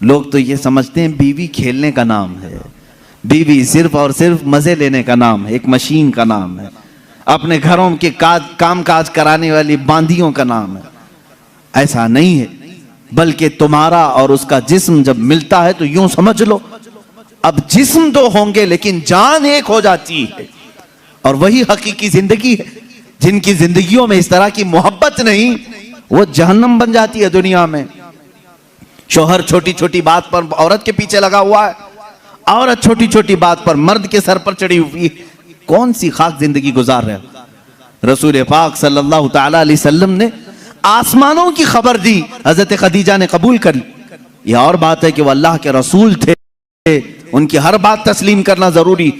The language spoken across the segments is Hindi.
लोग तो ये समझते हैं बीवी खेलने का नाम है, बीवी सिर्फ और सिर्फ मजे लेने का नाम है, एक मशीन का नाम है, अपने घरों के काम काज कराने वाली बांदियों का नाम है। ऐसा नहीं है, बल्कि तुम्हारा और उसका जिस्म जब मिलता है तो यूं समझ लो अब जिस्म दो होंगे लेकिन जान एक हो जाती है। और वही हकीकी जिंदगी है। जिनकी जिंदगियों में इस तरह की मोहब्बत नहीं, वो जहन्नम बन जाती है दुनिया में। शौहर छोटी छोटी बात पर औरत के पीछे लगा हुआ है, औरत छोटी छोटी बात पर मर्द के सर पर चढ़ी हुई है। कौन सी खाक जिंदगी गुजार रहे हो। रसूल पाक सल्लल्लाहु तआला अलैहि वसल्लम ने आसमानों की खबर दी, हजरत खदीजा ने कबूल कर ली। यह और बात है कि वो अल्लाह के रसूल थे, उनकी हर बात तस्लीम करना जरूरी,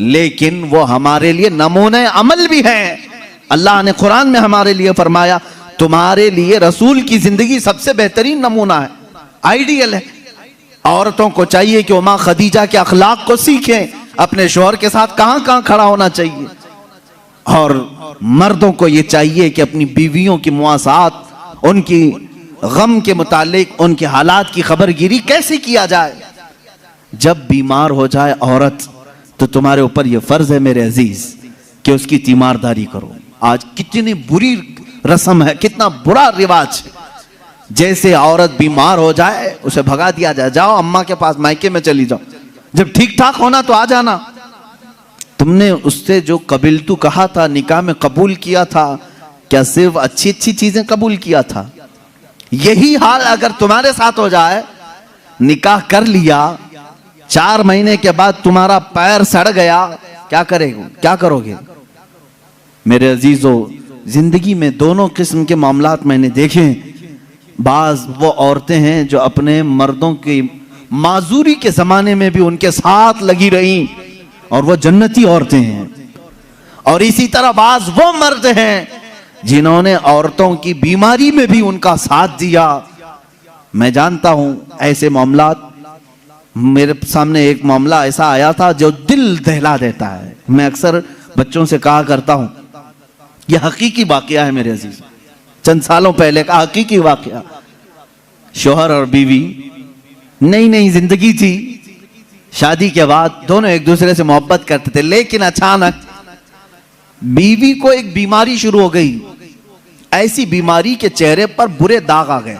लेकिन वो हमारे लिए नमूने अमल भी हैं। अल्लाह ने कुरान में हमारे लिए फरमाया, तुम्हारे लिए रसूल की जिंदगी सबसे बेहतरीन नमूना है, आइडियल है। औरतों को चाहिए कि वो माँ खदीजा के अखलाक को सीखें, अपने शौहर के साथ कहां कहां खड़ा होना चाहिए। और मर्दों को ये चाहिए कि अपनी बीवियों की मुआसात, उनकी गम के मुतालिक उनके हालात की खबरगिरी कैसे किया जाए। जब बीमार हो जाए औरत तो तुम्हारे ऊपर यह फर्ज है मेरे अजीज कि उसकी तीमारदारी करो। आज कितनी बुरी रस्म है, कितना बुरा रिवाज। जैसे औरत बीमार हो जाए उसे भगा दिया जाए, जाओ अम्मा के पास, मायके में चली जाओ, जब ठीक ठाक होना तो आ जाना। तुमने उससे जो कबिलतू कहा था, निकाह में कबूल किया था, क्या सिर्फ अच्छी अच्छी चीजें कबूल किया था? यही हाल अगर तुम्हारे साथ हो जाए, निकाह कर लिया, 4 महीने के बाद तुम्हारा पैर सड़ गया, क्या करेगा, क्या करोगे? मेरे अजीजों, जिंदगी में दोनों किस्म के मामलात मैंने देखे। बाज वो औरतें हैं जो अपने मर्दों की माजूरी के जमाने में भी उनके साथ लगी रही और वो जन्नती औरतें हैं। और इसी तरह बाज वो मर्द हैं जिन्होंने औरतों की बीमारी में भी उनका साथ दिया। मैं जानता हूं ऐसे मामलात। मेरे सामने एक मामला ऐसा आया था जो दिल दहला देता है। मैं अक्सर बच्चों से कहा करता हूं, यह हकीकी वाकया है मेरे अजीज, चंद सालों पहले का हकीकी वाकया। शौहर और बीवी नई नई जिंदगी थी, शादी के बाद दोनों एक दूसरे से मोहब्बत करते थे, लेकिन अचानक बीवी को एक बीमारी शुरू हो गई। ऐसी बीमारी के चेहरे पर बुरे दाग आ गए,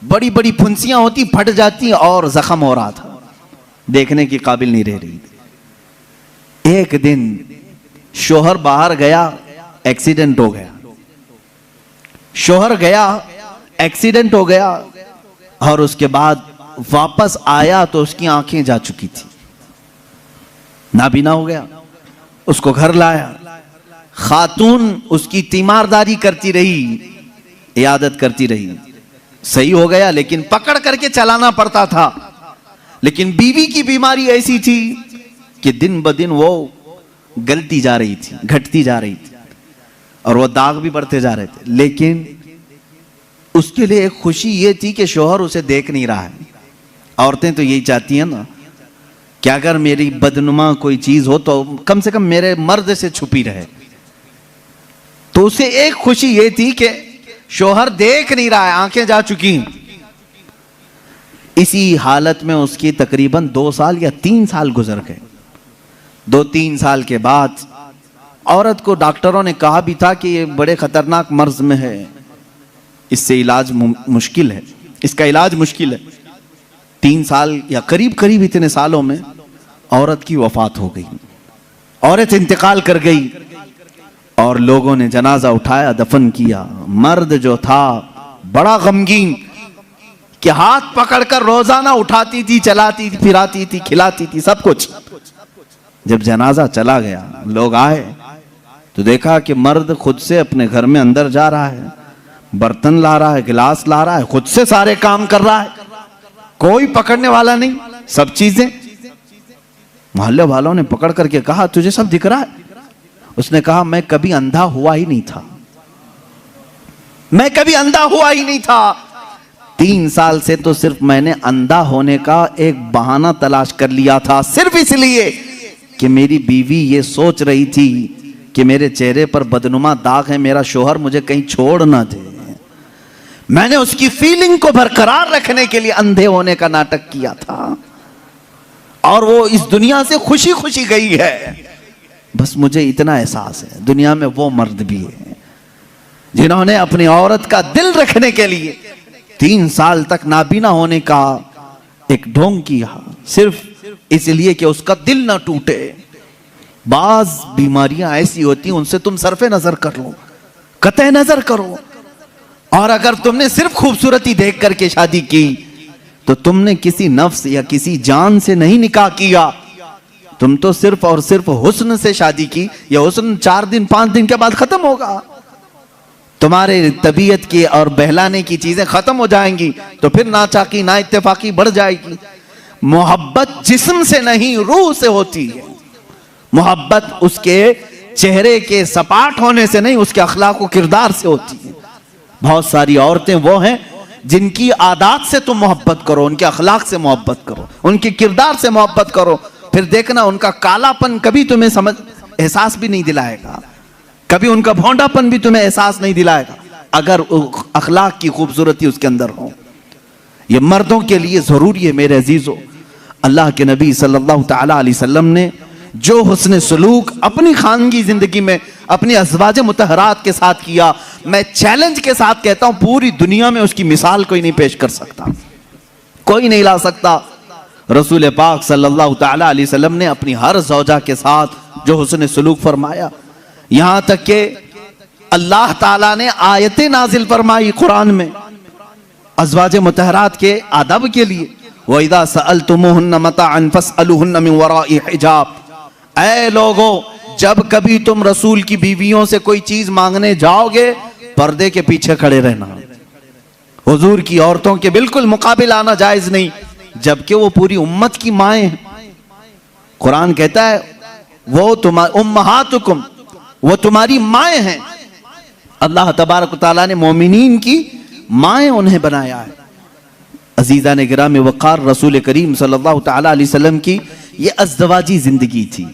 बड़ी बड़ी फुंसियां होती, फट जाती और जख्म हो रहा था, देखने की काबिल नहीं रह रही थी। एक दिन शौहर बाहर गया, एक्सीडेंट हो गया। शौहर गया, एक्सीडेंट हो गया, और उसके बाद वापस आया तो उसकी आंखें जा चुकी थी, नाबीना हो गया। उसको घर लाया, खातून उसकी तीमारदारी करती रही, इयादत करती रही। सही हो गया, लेकिन पकड़ करके चलाना पड़ता था। लेकिन बीवी की बीमारी ऐसी थी कि दिन ब दिन वो गलती जा रही थी, घटती जा रही थी, और वो दाग भी बढ़ते जा रहे थे। लेकिन उसके लिए एक खुशी ये थी कि शौहर उसे देख नहीं रहा है। औरतें तो यही चाहती हैं ना कि अगर मेरी बदनुमा कोई चीज हो तो कम से कम मेरे मर्द से छुपी रहे। तो उसे एक खुशी ये थी कि शौहर देख नहीं रहा है, आंखें जा चुकी। इसी हालत में उसकी तकरीबन 2 साल या 3 साल गुजर गए। 2-3 साल के बाद औरत को डॉक्टरों ने कहा भी था कि ये बड़े खतरनाक मर्ज में है, इससे इलाज मुश्किल है, इसका इलाज मुश्किल है। 3 साल या करीब करीब इतने सालों में औरत की वफात हो गई, औरत इंतकाल कर गई, और लोगों ने जनाजा उठाया, दफन किया। मर्द जो था बड़ा गमगीन कि हाथ पकड़कर रोजाना उठाती थी, चलाती थी, फिराती थी, खिलाती थी, सब कुछ। जब जनाजा चला गया, लोग आए तो देखा कि मर्द खुद से अपने घर में अंदर जा रहा है, बर्तन ला रहा है, गिलास ला रहा है, खुद से सारे काम कर रहा है, कोई पकड़ने वाला नहीं, सब चीजें। मोहल्ले वालों ने पकड़ करके कहा, तुझे सब दिख रहा है? उसने कहा, मैं कभी अंधा हुआ ही नहीं था, मैं कभी अंधा हुआ ही नहीं था। 3 साल से तो सिर्फ मैंने अंधा होने का एक बहाना तलाश कर लिया था, सिर्फ इसलिए कि मेरी बीवी ये सोच रही थी कि मेरे चेहरे पर बदनुमा दाग है, मेरा शौहर मुझे कहीं छोड़ ना दे। मैंने उसकी फीलिंग को बरकरार रखने के लिए अंधे होने का नाटक किया था, और वो इस दुनिया से खुशी खुशी गई है। बस मुझे इतना एहसास है, दुनिया में वो मर्द भी है जिन्होंने अपनी औरत का दिल रखने के लिए 3 साल तक नाबीना होने का एक ढोंग किया, सिर्फ इसलिए कि उसका दिल ना टूटे। बाज बीमारियां ऐसी होती हैं, उनसे तुम सरफे नजर कर लो, कतई नजर करो। और अगर तुमने सिर्फ खूबसूरती देख करके शादी की तो तुमने किसी नफ्स या किसी जान से नहीं निकाह किया, तुम तो सिर्फ और सिर्फ हुस्न से शादी की। यह हुस्न 4 दिन 5 दिन के बाद खत्म होगा, तुम्हारे तबीयत की और बहलाने की चीजें खत्म हो जाएंगी, तो फिर ना चाकी ना इत्तेफाकी बढ़ जाएगी। मोहब्बत जिस्म से नहीं रूह से होती है। मोहब्बत उसके चेहरे के सपाट होने से नहीं, उसके अखलाक व किरदार से होती है। बहुत सारी औरतें वो हैं जिनकी आदत से तुम मोहब्बत करो, उनके अखलाक से मोहब्बत करो, उनके किरदार से मोहब्बत करो, फिर देखना उनका कालापन कभी तुम्हें समझ एहसास भी नहीं दिलाएगा, कभी उनका भोंडापन भी तुम्हें एहसास नहीं दिलाएगा, अगर अखलाक की खूबसूरती उसके अंदर हो। ये मर्दों के लिए जरूरी है मेरे अजीजों। अल्लाह के नबी सल्लल्लाहु तआला अलैहि वसल्लम ने जो हुस्न सलूक अपनी खानगी जिंदगी में अपनी अज़वाज मुतहरात के साथ किया, मैं चैलेंज के साथ कहता हूं पूरी दुनिया में उसकी मिसाल कोई नहीं पेश कर सकता, कोई नहीं ला सकता। रसूल पाक सल्लल्लाहु तआला अलैहि वसल्लम ने अपनी हर ज़ौजा के साथ जो हुस्न सलूक फरमाया, यहां तक कि अल्लाह ताला ने आयतें नाजिल फरमाई कुरान में अज़वाज मुतहरात के आदब के लिए। वइज़ा सअलतुमुहुन्ना मताअन फस्अलूहुन्ना मिन वराइ हिजाब, ऐ लोगों जब कभी तुम रसूल की बीवियों से कोई चीज मांगने जाओगे पर्दे के पीछे खड़े रहना। हुजूर की औरतों के बिल्कुल मुकाबिल आना जायज नहीं, जबकि वो पूरी उम्मत की माएं हैं। कुरान कहता है वो तुम्हारी उम्महातुकुम, वो तुम्हारी माएं हैं। अल्लाह तबारक व तआला ने मोमिनीन की माएं उन्हें बनाया है। अजीजा ने गिराम वक़ार रसूल करीम सल्लल्लाहु तआला अलैहि वसल्लम की ये अज़दवाजी जिंदगी थी।